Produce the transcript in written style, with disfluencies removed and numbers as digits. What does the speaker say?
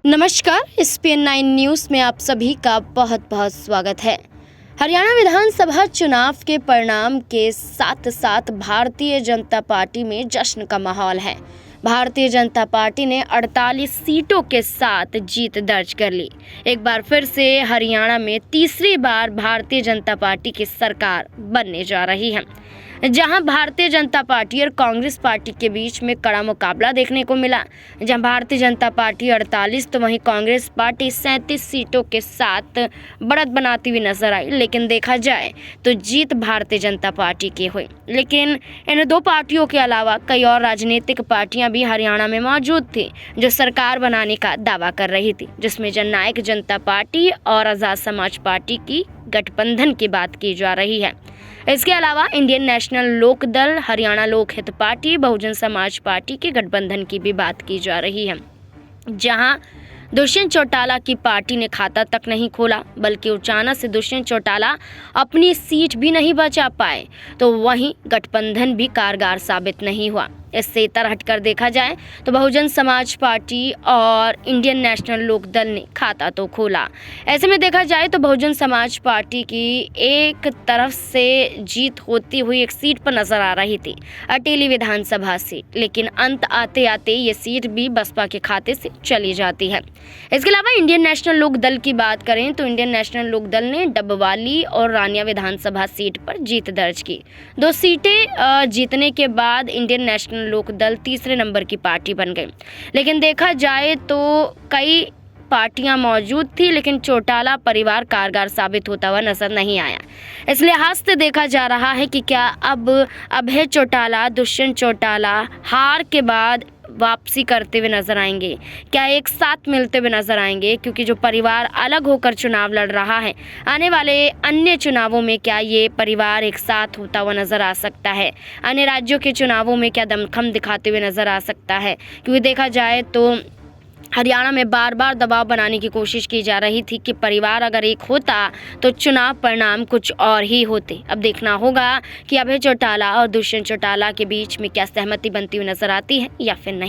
नमस्कार, SPN9 news में आप सभी का बहुत बहुत स्वागत है। हरियाणा विधानसभा चुनाव के परिणाम के साथ साथ भारतीय जनता पार्टी में जश्न का माहौल है। भारतीय जनता पार्टी ने 48 सीटों के साथ जीत दर्ज कर ली। एक बार फिर से हरियाणा में तीसरी बार भारतीय जनता पार्टी की सरकार बनने जा रही है, जहां भारतीय जनता पार्टी और कांग्रेस पार्टी के बीच में कड़ा मुकाबला देखने को मिला। जहां भारतीय जनता पार्टी 48 तो वहीं कांग्रेस पार्टी 37 सीटों के साथ बढ़त बनाती हुई नजर आई। लेकिन देखा जाए तो जीत भारतीय जनता पार्टी की हुई। लेकिन इन दो पार्टियों के अलावा कई और राजनीतिक पार्टियां भी हरियाणा में मौजूद थी जो सरकार बनाने का दावा कर रही थी, जिसमें जननायक जनता पार्टी और आज़ाद समाज पार्टी की गठबंधन की बात की जा रही है। इसके अलावा इंडियन नेशनल लोक दल, हरियाणा लोक हित पार्टी, बहुजन समाज पार्टी के गठबंधन की भी बात की जा रही है, जहां दुष्यंत चौटाला की पार्टी ने खाता तक नहीं खोला, बल्कि अचानक से दुष्यंत चौटाला अपनी सीट भी नहीं बचा पाए, तो वहीं गठबंधन भी कारगर साबित नहीं हुआ। इससे इतर हटकर देखा जाए तो बहुजन समाज पार्टी और इंडियन नेशनल लोक दल ने खाता तो खोला। ऐसे में देखा जाए तो बहुजन समाज पार्टी की एक तरफ से जीत होती हुई एक सीट पर नजर आ रही थी, अटेली विधानसभा सीट, लेकिन अंत आते आते ये सीट भी बसपा के खाते से चली जाती है। इसके अलावा इंडियन नेशनल लोक दल की बात करें तो इंडियन नेशनल लोक दल ने डबवाली और रानिया विधानसभा सीट पर जीत दर्ज की। 2 सीटें जीतने के बाद इंडियन नेशनल लोक दल तीसरे नंबर की पार्टी बन गई। लेकिन देखा जाए तो कई पार्टियां मौजूद थी, लेकिन चौटाला परिवार कारगर साबित होता हुआ नजर नहीं आया। इस लिहाज से देखा जा रहा है कि क्या अब अभय चौटाला, दुष्यंत चौटाला हार के बाद वापसी करते हुए नजर आएंगे, क्या एक साथ मिलते हुए नजर आएंगे, क्योंकि जो परिवार अलग होकर चुनाव लड़ रहा है, आने वाले अन्य चुनावों में क्या ये परिवार एक साथ होता हुआ नजर आ सकता है, अन्य राज्यों के चुनावों में क्या दमखम दिखाते हुए नजर आ सकता है। क्योंकि देखा जाए तो हरियाणा में बार बार दबाव बनाने की कोशिश की जा रही थी कि परिवार अगर एक होता तो चुनाव परिणाम कुछ और ही होते। अब देखना होगा कि अभय चौटाला और दुष्यंत चौटाला के बीच में क्या सहमति बनती हुई नजर आती है या फिर नहीं।